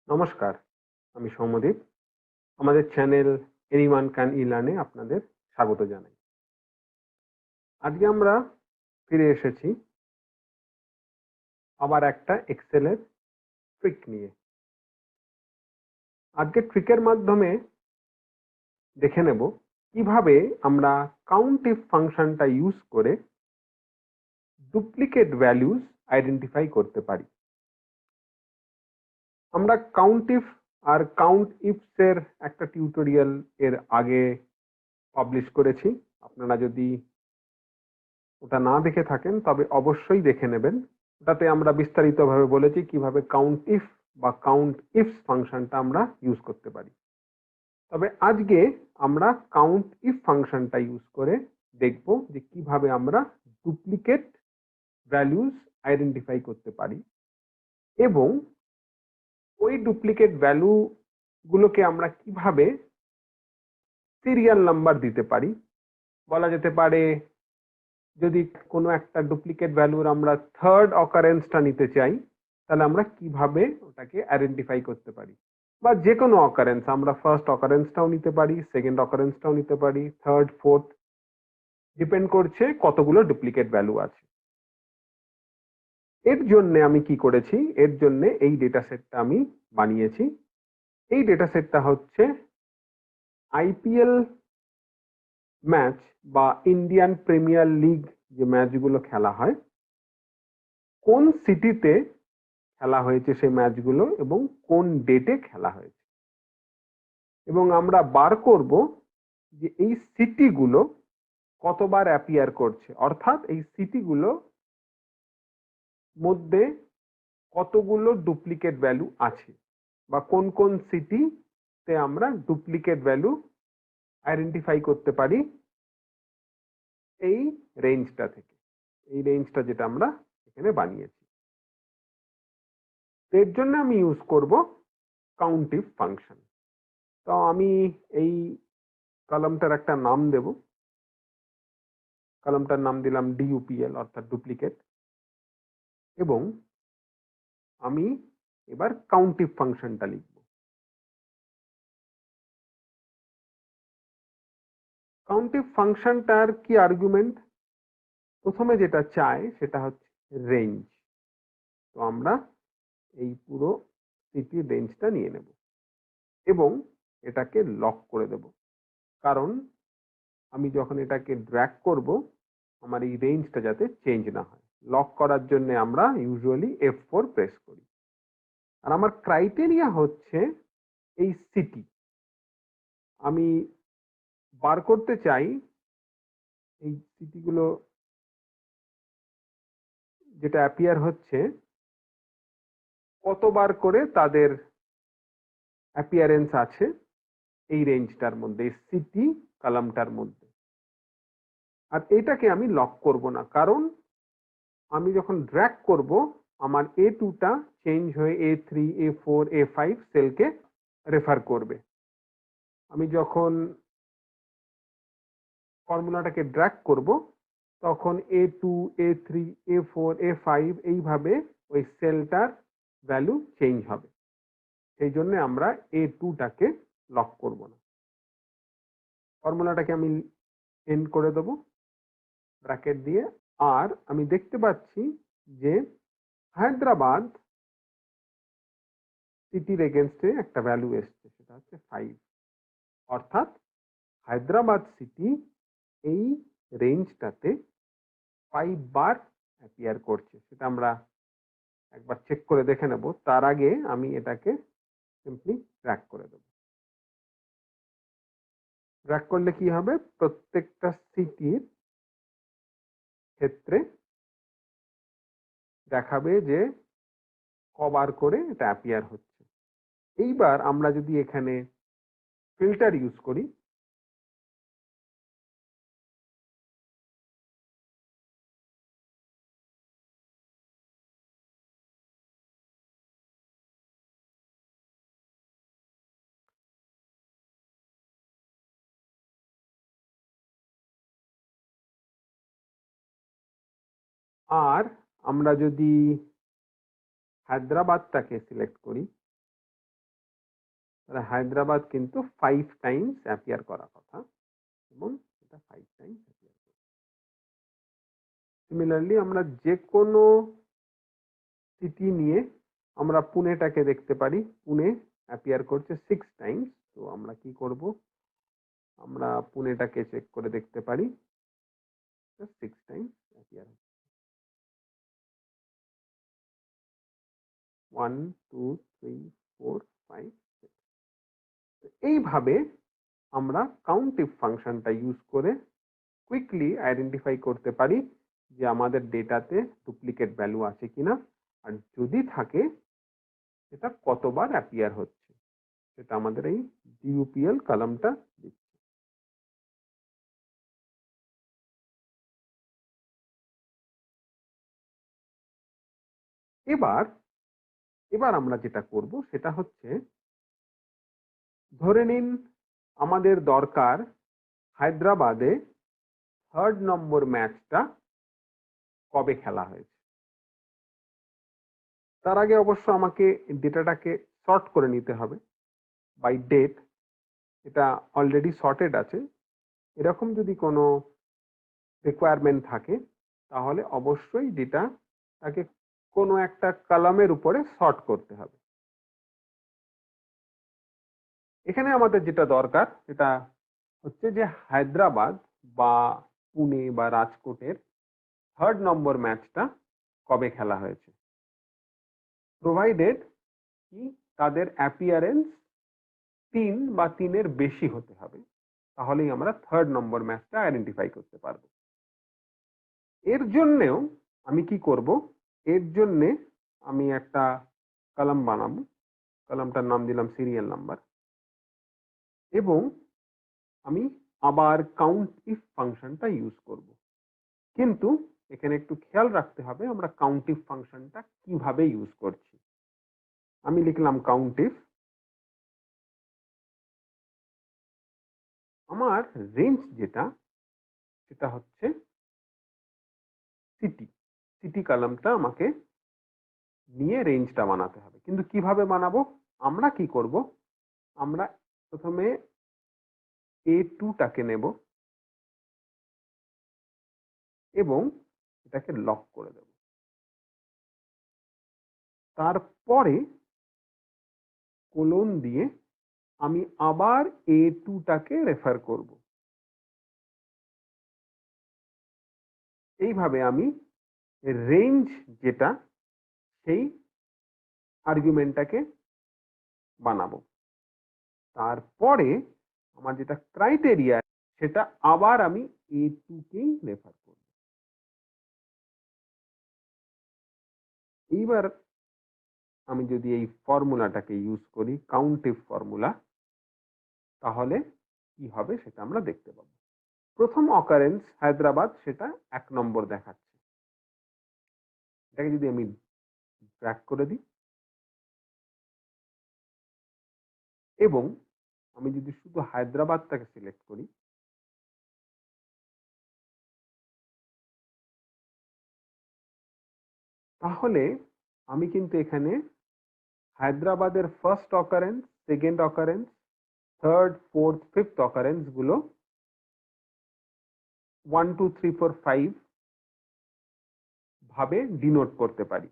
নমস্কার, আমি সৌম্যদীপ। আমাদের চ্যানেল এনিওয়ান ক্যান ই-লার্নে আপনাদের স্বাগত জানাই। আজকে আমরা ফিরে এসেছি আবার একটা এক্সেলের ট্রিক নিয়ে। আজকে ট্রিকের মাধ্যমে দেখে নেব কিভাবে আমরা কাউন্ট ইফ ফাংশনটা ইউজ করে ডুপ্লিকেট ভ্যালুজ আইডেন্টিফাই করতে পারি। আমরা কাউন্ট ইফ আর কাউন্ট ইফস এর একটা টিউটোরিয়াল এর আগে পাবলিশ করেছি। আপনারা যদি ওটা না দেখে থাকেন তবে অবশ্যই দেখে নেবেন। ওটাতে আমরা বিস্তারিতভাবে বলেছি কিভাবে কাউন্ট ইফ বা কাউন্ট ইফস ফাংশনটা আমরা ইউজ করতে পারি। তবে আজকে আমরা কাউন্ট ইফ ফাংশনটা ইউজ করে দেখব যে কিভাবে আমরা ডুপ্লিকেট ভ্যালুজ আইডেন্টিফাই করতে পারি এবং ওই ডুপ্লিকেট ভ্যালু গুলোকে আমরা কিভাবে সিরিয়াল নাম্বার দিতে পারি। বলা যেতে পারে যদি কোনো একটা ডুপ্লিকেট ভ্যালুর আমরা থার্ড অকারেন্সটা নিতে চাই তাহলে আমরা কিভাবে ওটাকে আইডেন্টিফাই করতে পারি, বা যে কোনো অকারেন্স আমরা ফার্স্ট অকারেন্সটাও নিতে পারি, সেকেন্ড অকারেন্সটাও নিতে পারি, থার্ড ফোর্থ, ডিপেন্ড করছে কতগুলো ডুপ্লিকেট ভ্যালু আছে। এর জন্য আমি কি করেছি, এর জন্য এই ডেটা সেটটা আমি বানিয়েছি। এই ডেটা সেটটা হচ্ছে আইপিএল ম্যাচ বা ইন্ডিয়ান প্রিমিয়ার লিগ যে ম্যাচগুলো খেলা হয়, কোন সিটিতে খেলা হয়েছে সেই ম্যাচগুলো এবং কোন ডেটে খেলা হয়েছে, এবং আমরা বার করব যে এই সিটিগুলো কতবার অ্যাপিয়ার করছে, অর্থাৎ এই সিটিগুলো মধ্যে কতগুলো ডুপ্লিকেট ভ্যালু আছে বা কোন কোন সিটিতে আমরা ডুপ্লিকেট ভ্যালু আইডেন্টিফাই করতে পারি এই রেঞ্জটা থেকে। এই রেঞ্জটা যেটা আমরা এখানে বানিয়েছি, এর জন্য আমি ইউজ করব কাউন্ট ইফ ফাংশন। তো আমি এই কলামটার একটা নাম দেব। কলামটার নাম দিলাম ডিইউপিএল অর্থাৎ ডুপ্লিকেট, এবং আমি এবার কাউন্ট ইফ ফাংশনটা লিখব। কাউন্ট ইফ ফাংশনটার কি আর্গুমেন্ট, প্রথমে যেটা চায় সেটা হচ্ছে রেঞ্জ। তো আমরা এই পুরো সিটির রেঞ্জটা নিয়ে নেব এবং এটাকে লক করে দেব, কারণ আমি যখন এটাকে ড্র্যাগ করব আমার এই রেঞ্জটা যাতে চেঞ্জ না হয়। লক করার জন্য আমরা ইউজুয়ালি F4 প্রেস করি। আর আমার ক্রাইটেরিয়া হচ্ছে এই সিটি। আমি বার করতে চাই এই সিটিগুলো যেটা অ্যাপিয়ার হচ্ছে কতবার করে তাদের অ্যাপিয়ারেন্স আছে এই রেঞ্জটার মধ্যে, এই সিটি কলামটার মধ্যে। আর এটাকে আমি লক করব না, কারণ আমি যখন ড্র্যাগ করব আমার A2টা চেঞ্জ হয়ে A3, A4, A5 সেলকে রেফার করবে। আমি যখন ফর্মুলাটাকে ড্র্যাগ করব তখন A2, A3, A4, A5 এইভাবে ওই সেলটার ভ্যালু চেঞ্জ হবে। সেই জন্য আমরা A2টাকে লক করব না। ফর্মুলাটাকে আমি এন্ড করে দেব ব্র্যাকেট দিয়ে। আর আমি দেখতে পাচ্ছি যে হায়দ্রাবাদ সিটির এগেনস্টে একটা ভ্যালু এসছে, সেটা হচ্ছে 5। অর্থাৎ হায়দ্রাবাদ সিটি এই রেঞ্জটাতে 5 বার অ্যাপিয়ার করছে। সেটা আমরা একবার চেক করে দেখে নেব। তার আগে আমি এটাকে সিম্পলি ট্র্যাক করে দেব। ট্র্যাক করলে কি হবে, প্রত্যেকটা সিটির ক্ষেত্রে দেখাবে যে কবার করে এটা অ্যাপিয়ার হচ্ছে। এইবার আমরা যদি এখানে ফিল্টার ইউজ করি, আর আমরা যদি হায়দ্রাবাদটাকে সিলেক্ট করি, তাহলে হায়দ্রাবাদ কিন্তু 5 টাইমস অ্যাপিয়ার করার কথা এবং এটা 5 টাইমস অ্যাপিয়ার করছে। সিমিলারলি আমরা যে কোনো সিটি নিয়ে আমরা পুনেটাকে দেখতে পারি, পুনে অ্যাপিয়ার করছে 6 টাইমস। তো আমরা কি করব, আমরা পুনেটাকে চেক করে দেখতে পারি 6 টাইমস অ্যাপিয়ার, 1 2 3 4 5 6। এইভাবে আমরা কাউন্টিভ ফাংশনটা ইউজ করে কুইকলি আইডেন্টিফাই করতে পারি যে আমাদের ডেটাতে ডুপ্লিকেট ভ্যালু আছে কিনা, আর যদি থাকে সেটা কতবার অ্যাপিয়ার হচ্ছে, সেটা আমাদের এই ডিইউপিএল কলামটা দিচ্ছে। এবার এবার আমরা যেটা করব সেটা হচ্ছে, ধরে নিন আমাদের দরকার হায়দ্রাবাদে 3rd নম্বর ম্যাচটা কবে খেলা হয়েছে। তার আগে অবশ্য আমাকে ডেটাটাকে সর্ট করে নিতে হবে বাই ডেট। এটা অলরেডি সর্টেড আছে। এরকম যদি কোনো রিকোয়ারমেন্ট থাকে তাহলে অবশ্যই ডেটাটাকে কোনো একটা কলামের উপরে সর্ট করতে হবে। এখানে আমাদের যেটা দরকার সেটা হচ্ছে যে হায়দ্রাবাদ বা পুনে বা রাজকোটের 3rd নম্বর ম্যাচটা কবে খেলা হয়েছে, প্রোভাইডেড কি তাদের অ্যাপিয়ারেন্স 3 বা 3-এর বেশি হতে হবে, তাহলেই আমরা 3rd নম্বর ম্যাচটা আইডেন্টিফাই করতে পারবো। এর জন্যেও আমি কি করব, এর জন্যে আমি একটা কলাম বানাবো, কলামটার নাম দিলাম সিরিয়াল নাম্বার, এবং আমি আবার কাউন্ট ইফ ফাংশনটা ইউজ করব। কিন্তু এখানে একটু খেয়াল রাখতে হবে আমরা কাউন্ট ইফ ফাংশনটা কিভাবে ইউজ করছি। আমি লিখলাম কাউন্ট ইফ, আমার রেঞ্জ যেটা সেটা হচ্ছে সিটি, সিটি কলামটা আমাকে নিয়ে রেঞ্জটা বানাতে হবে। কিন্তু কিভাবে বানাবো, আমরা কি করব, আমরা প্রথমে A2টাকে নেব এবং এটাকে লক করে দেব। তারপরে কোলন দিয়ে আমি আবার A2টাকে রেফার করব। এইভাবে আমি রেঞ্জ যেটা সেই আর্গুমেন্টটাকে বানাবো। তারপরে আমার যেটা ক্রাইটেরিয়া সেটা আবার আমি A2কেই রেফার করব। এইবার আমি যদি এই ফর্মুলাটাকে ইউজ করি, কাউন্টিভ ফর্মুলা, তাহলে কি হবে সেটা আমরা দেখতে পাবো। প্রথম অকারেন্স হায়দ্রাবাদ, সেটা 1 নম্বর দেখাচ্ছে। এটাকে যদি আমি ড্র্যাগ করে দিই এবং আমি যদি শুধু হায়দ্রাবাদটাকে সিলেক্ট করি, তাহলে আমি কিন্তু এখানে হায়দ্রাবাদের first occurrence, second occurrence, 3rd 4th 5th occurrence গুলো 1 2 3 4 5 ভাবে ডিনোট করতে পারি,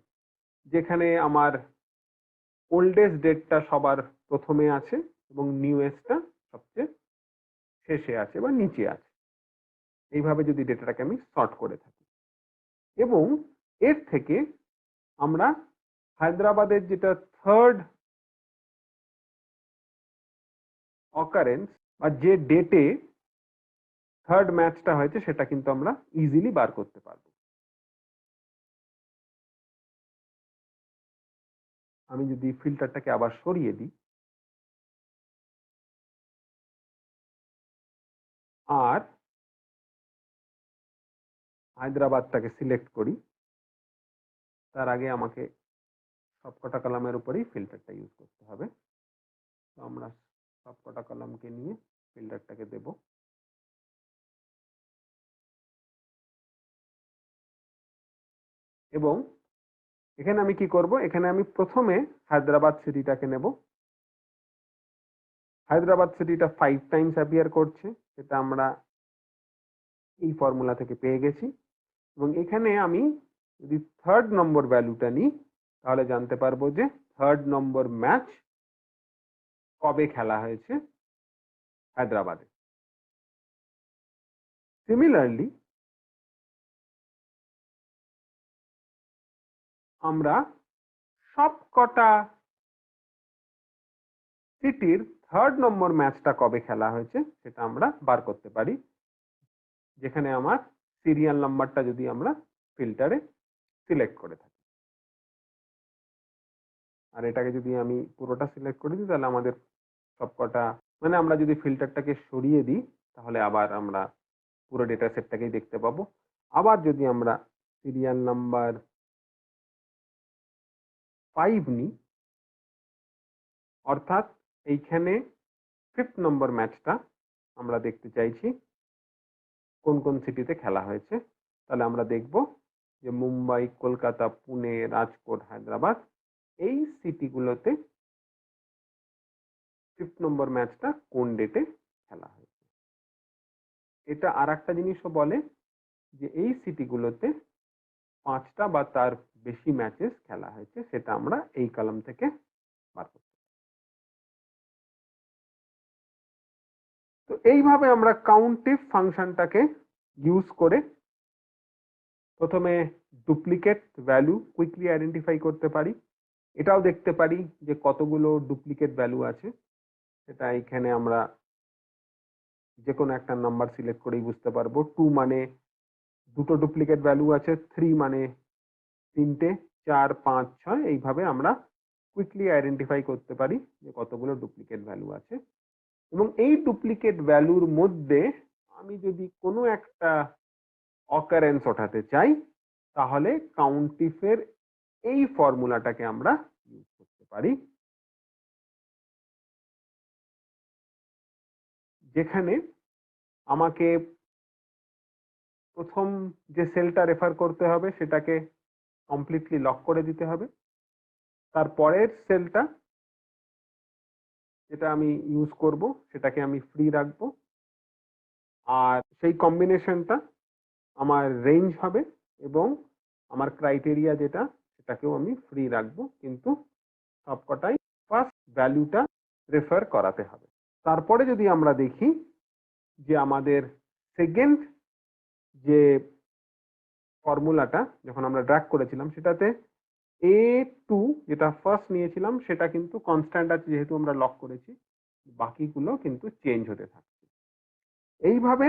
যেখানে আমার ওল্ডেস্ট ডেটটা সবার প্রথমে আছে এবং নিউয়েস্টটা সবচেয়ে শেষে আছে বা নিচে আছে। এইভাবে যদি ডেটাটাকে আমি সর্ট করে থাকি, এবং এর থেকে আমরা হায়দ্রাবাদের যেটা 3rd অকারেন্স বা যে ডেটে 3rd ম্যাচটা হয়েছে সেটা কিন্তু আমরা ইজিলি বার করতে পারবো। আমি যদি ফিল্টারটাকে আবার সরিয়ে দিই আর হায়দ্রাবাদটাকে সিলেক্ট করি, তার আগে আমাকে সবকটা কলামের উপরেই ফিল্টারটা ইউজ করতে হবে। তো আমরা সবকটা কলামকে নিয়ে ফিল্টারটাকে দেব। এবং এখানে আমি কি করব, এখানে আমি প্রথমে হায়দ্রাবাদ সিটিটাকে নেব হায়দ্রাবাদ সিটিটা 5 টাইমস অ্যাপিয়ার করছে, সেটা আমরা এই ফর্মুলা থেকে পেয়ে গেছি। এবং এখানে আমি যদি থার্ড নম্বর ভ্যালুটা নিই, তাহলে জানতে পারবো যে থার্ড নম্বর ম্যাচ কবে খেলা হয়েছে হায়দ্রাবাদে। সিমিলারলি আমরা সবকটা সিটির থার্ড নম্বর ম্যাচটা কবে খেলা হয়েছে সেটা আমরা বার করতে পারি, যেখানে আমার সিরিয়াল নাম্বারটা যদি আমরা ফিল্টারে সিলেক্ট করে থাকি। আর এটাকে যদি আমি পুরোটা সিলেক্ট করে দিই, তাহলে আমাদের সবকটা, মানে আমরা যদি ফিল্টারটাকে সরিয়ে দিই, তাহলে আবার আমরা পুরো ডেটা সেটটাকেই দেখতে পাবো। আবার যদি আমরা সিরিয়াল নাম্বার 5 নিই, অর্থাৎ এইখানে 5th নম্বর ম্যাচটা আমরা দেখতে চাইছি কোন কোন সিটিতে খেলা হয়েছে, তাহলে আমরা দেখব যে মুম্বাই, কলকাতা, পুনে, রাজকোট, হায়দ্রাবাদ, এই সিটিগুলোতে 5th নম্বর ম্যাচটা কোন ডেটে খেলা হয়েছে। এটা আর একটা জিনিসও বলে যে এই সিটিগুলোতে 5টা বা তার বেশি ম্যাচেস খেলা হয়েছে, সেটা আমরা এই কলাম থেকে বার করতে পারি। তো এইভাবে আমরা কাউন্টিভ ফাংশনটাকে ইউজ করে প্রথমে ডুপ্লিকেট ভ্যালু কুইকলি আইডেন্টিফাই করতে পারি। এটাও দেখতে পারি যে কতগুলো ডুপ্লিকেট ভ্যালু আছে, সেটা এখানে আমরা যে কোনো একটা নাম্বার সিলেক্ট করেই বুঝতে পারবো। 2 মানে দুটো ডুপ্লিকেট ভ্যালু আছে, 3 মানে তিনটে, 4, 5, 6, এইভাবে আমরা কুইকলি আইডেন্টিফাই করতে পারি যে কতগুলো ডুপ্লিকেট ভ্যালু আছে। এবং এই ডুপ্লিকেট ভ্যালুর মধ্যে আমি যদি কোনো একটা অকারেন্স ওঠাতে চাই, তাহলে কাউন্টিফের এই ফর্মুলাটাকে আমরা ইউজ করতে পারি, যেখানে আমাকে প্রথম যে সেলটা রেফার করতে হবে সেটাকে কমপ্লিটলি লক করে দিতে হবে। তারপরের সেলটা যেটা আমি ইউজ করব সেটাকে আমি ফ্রি রাখবো, আর সেই কম্বিনেশনটা আমার রেঞ্জ হবে, এবং আমার ক্রাইটেরিয়া যেটা সেটাকেও আমি ফ্রি রাখবো, কিন্তু সবকটাই ফার্স্ট ভ্যালুটা রেফার করাতে হবে। তারপরে যদি আমরা দেখি যে আমাদের সেকেন্ড যে ফর্মুলাটা যখন আমরা ড্র্যাগ করেছিলাম, সেটাতে A2 যেটা ফার্স্ট নিয়েছিলাম সেটা কিন্তু কনস্ট্যান্ট আছে, যেহেতু আমরা লক করেছি, বাকিগুলো কিন্তু চেঞ্জ হতে থাকছে। এইভাবে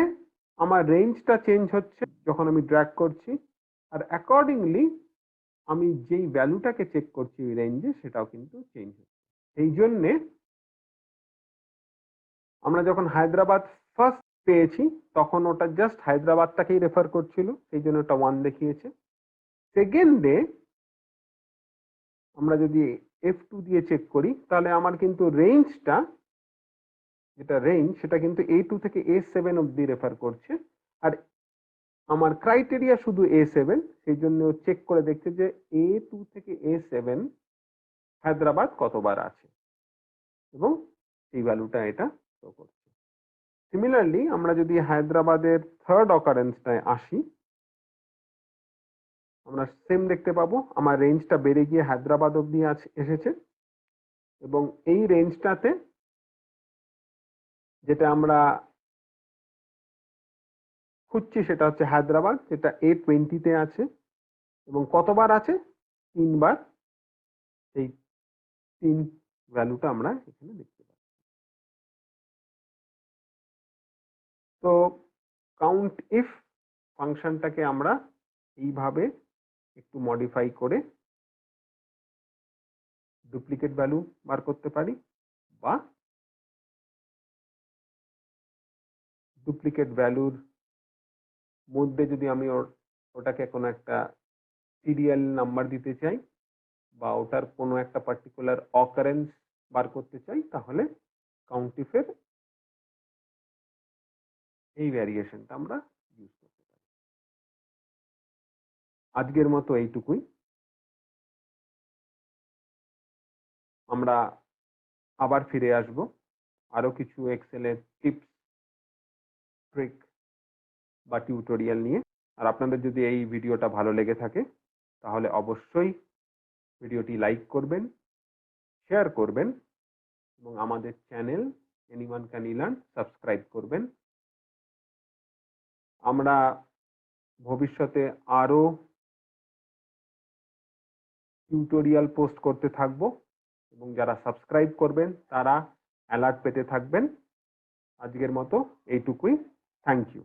আমার রেঞ্জটা চেঞ্জ হচ্ছে যখন আমি ড্র্যাগ করছি, আর অ্যাকর্ডিংলি আমি যেই ভ্যালুটাকে চেক করছি ওই রেঞ্জে সেটাও কিন্তু চেঞ্জ হচ্ছে। এই জন্যে আমরা যখন হায়দ্রাবাদ ফার্স্ট পেয়েছি তখন ওটা জাস্ট হায়দ্রাবাদটাকেই রেফার করছিল, সেই জন্য ওটা 1 দেখিয়েছে। সেকেন্ডে আমরা যদি F2 দিয়ে চেক করি, তাহলে আমার কিন্তু রেঞ্জটা, যেটা রেঞ্জ সেটা কিন্তু A2 থেকে A7 অব্দি রেফার করছে, আর আমার ক্রাইটেরিয়া শুধু A7, সেই জন্য চেক করে দেখছে যে A2 থেকে A7 হায়দ্রাবাদ কতবার আছে, এবং এই ভ্যালুটা এটা শো করছে। সিমিলারলি আমরা যদি হায়দ্রাবাদের থার্ড অকারেন্সটায় আসি, আমরা সেম দেখতে পাবো আমার রেঞ্জটা বেড়ে গিয়ে হায়দ্রাবাদ অব্দি এসেছে, এবং এই রেঞ্জটাতে যেটা আমরা খুঁজছি সেটা হচ্ছে হায়দ্রাবাদ, যেটা A20 তে আছে, এবং কতবার আছে? 3 বার। এই 3 ভ্যালুটা আমরা এখানে দেখতে পাচ্ছি। তো কাউন্ট ইফ ফাংশনটাকে আমরা এইভাবে একটু মডিফাই করে ডুপ্লিকেট ভ্যালু বার করতে পারি, বা ডুপ্লিকেট ভ্যালুর মধ্যে যদি আমি ওটাকে কোনো একটা সিরিয়াল নাম্বার দিতে চাই, বা ওটার কোনো একটা পার্টিকুলার অকারেন্স বার করতে চাই, তাহলে কাউন্টিফের এই ভ্যারিয়েশনটা আমরা ইউজ করতে পারি। আজকের মতো এইটুকুই। আমরা আবার ফিরে আসব আরো কিছু এক্সেলের টিপস ট্রিক বা টিউটোরিয়াল নিয়ে। আর আপনাদের যদি এই ভিডিওটা ভালো লেগে থাকে তাহলে অবশ্যই ভিডিওটি লাইক করবেন, শেয়ার করবেন এবং আমাদের channel anyone can learn subscribe করবেন। আমরা ভবিষ্যতে আরো টিউটোরিয়াল পোস্ট করতে থাকব এবং যারা সাবস্ক্রাইব করবেন তারা অ্যালার্ট পেতে থাকবেন। আজকের মতো এইটুকুই। Thank you.